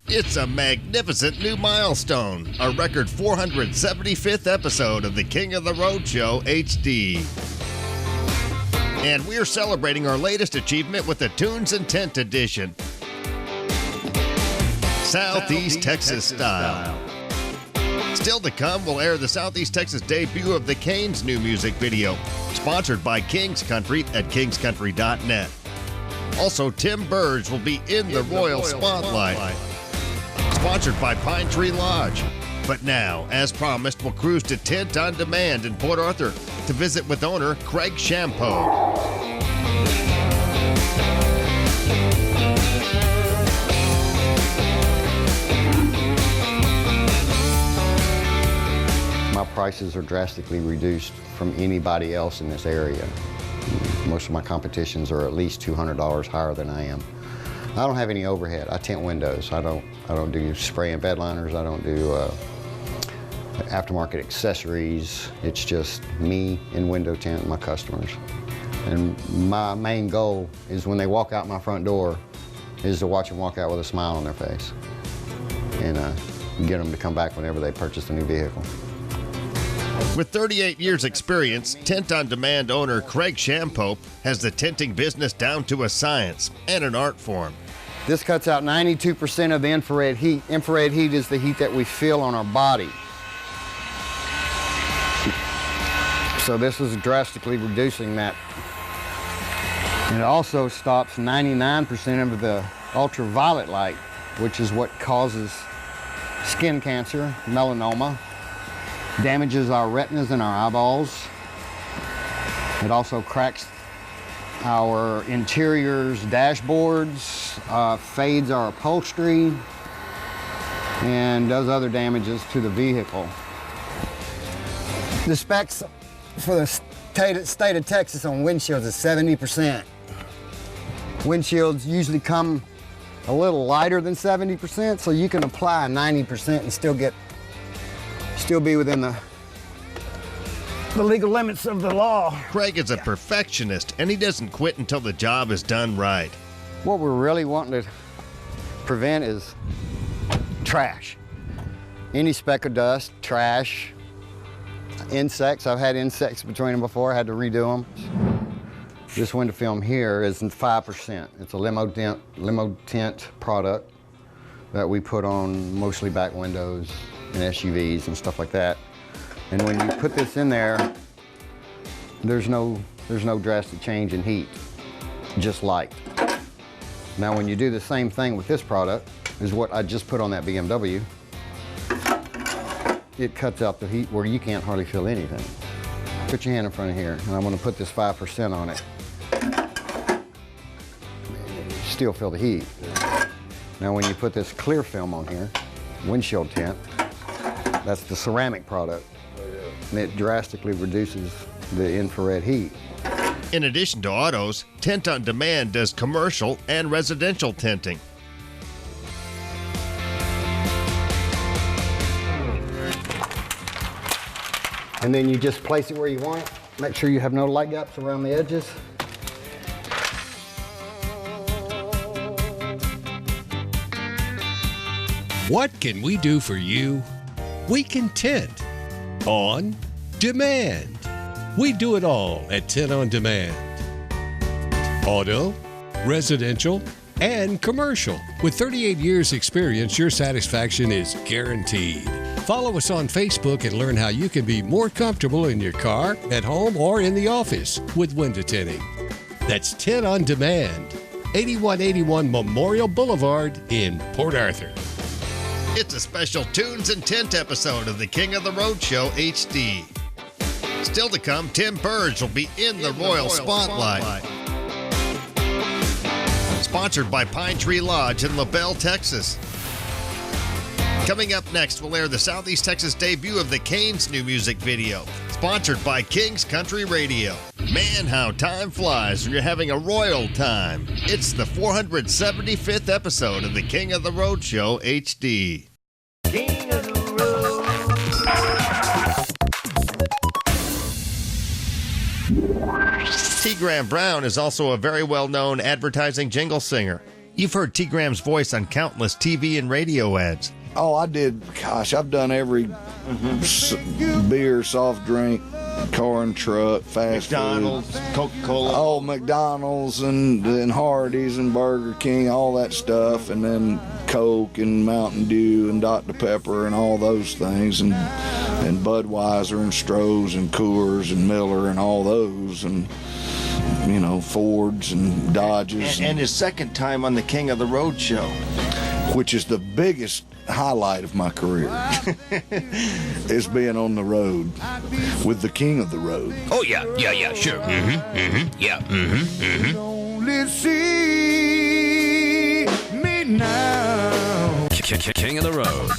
It's a magnificent new milestone, a record 475th episode of the King of the Road Show HD. And we're celebrating our latest achievement with the Tunes and Tint edition. Southeast Texas style. Still to come, we'll air the Southeast Texas debut of the Canes' new music video, sponsored by King's Country at kingscountry.net. Also, Tim Burge will be in the Royal Spotlight, sponsored by Pine Tree Lodge. But now, as promised, we'll cruise to Tint on Demand in Port Arthur to visit with owner Craig Champeau. My prices are drastically reduced from anybody else in this area. Most of my competitions are at least $200 higher than I am. I don't have any overhead. I tint windows. I don't do spray and bed liners. I don't do aftermarket accessories. It's just me and window tint and my customers. And my main goal is when they walk out my front door is to watch them walk out with a smile on their face and get them to come back whenever they purchase a new vehicle. With 38 years experience, Tint on Demand owner Craig Champeau has the tinting business down to a science and an art form. This cuts out 92% of the infrared heat. Infrared heat is the heat that we feel on our body. So this is drastically reducing that. And it also stops 99% of the ultraviolet light, which is what causes skin cancer, melanoma, damages our retinas and our eyeballs. It also cracks our interiors, dashboards, fades our upholstery, and does other damages to the vehicle. The specs for the state of Texas on windshields is 70%. Windshields usually come a little lighter than 70%, so you can apply 90% and still be within the legal limits of the law. Craig is a perfectionist, and he doesn't quit until the job is done right. What we're really wanting to prevent is trash. Any speck of dust, trash, insects. I've had insects between them before, I had to redo them. This window film here is 5%. It's a limo tint product that we put on mostly back windows and SUVs and stuff like that. And when you put this in there, there's no drastic change in heat, just light. Now when you do the same thing with this product, is what I just put on that BMW, it cuts out the heat where you can't hardly feel anything. Put your hand in front of here, and I'm gonna put this 5% on it. Still feel the heat. Now when you put this clear film on here, windshield tint, that's the ceramic product. And it drastically reduces the infrared heat. In addition to autos, Tint on Demand does commercial and residential tinting. And then you just place it where you want it. Make sure you have no light gaps around the edges. What can we do for you? We can tint on demand. We do it all at Tint on Demand. Auto, residential, and commercial. With 38 years experience, your satisfaction is guaranteed. Follow us on Facebook and learn how you can be more comfortable in your car, at home, or in the office with window tinting. That's Tint on Demand, 8181 Memorial Boulevard in Port Arthur. It's a special Tunes and Tint episode of the King of the Road Show HD. Still to come, Tim Burge will be in the Royal Spotlight. Sponsored by Pine Tree Lodge in LaBelle, Texas. Coming up next, we'll air the Southeast Texas debut of the Canes' new music video, sponsored by King's Country Radio. Man, how time flies when you're having a royal time. It's the 475th episode of the King of the Road Show HD. King of the Road. T. Graham Brown is also a very well-known advertising jingle singer. You've heard T. Graham's voice on countless TV and radio ads. Oh, I did. Gosh, I've done every beer, soft drink, car and truck, fast McDonald's, food. Coca-Cola. Oh, McDonald's and Hardee's and Burger King, all that stuff, and then Coke and Mountain Dew and Dr. Pepper and all those things, and Budweiser and Stroh's and Coors and Miller and all those, and you know, Fords and Dodges. And his second time on the King of the Road show, which is the biggest highlight of my career, is being on the road with the King of the Road. Oh, yeah, sure. Yeah, Only see me now. King of the Road.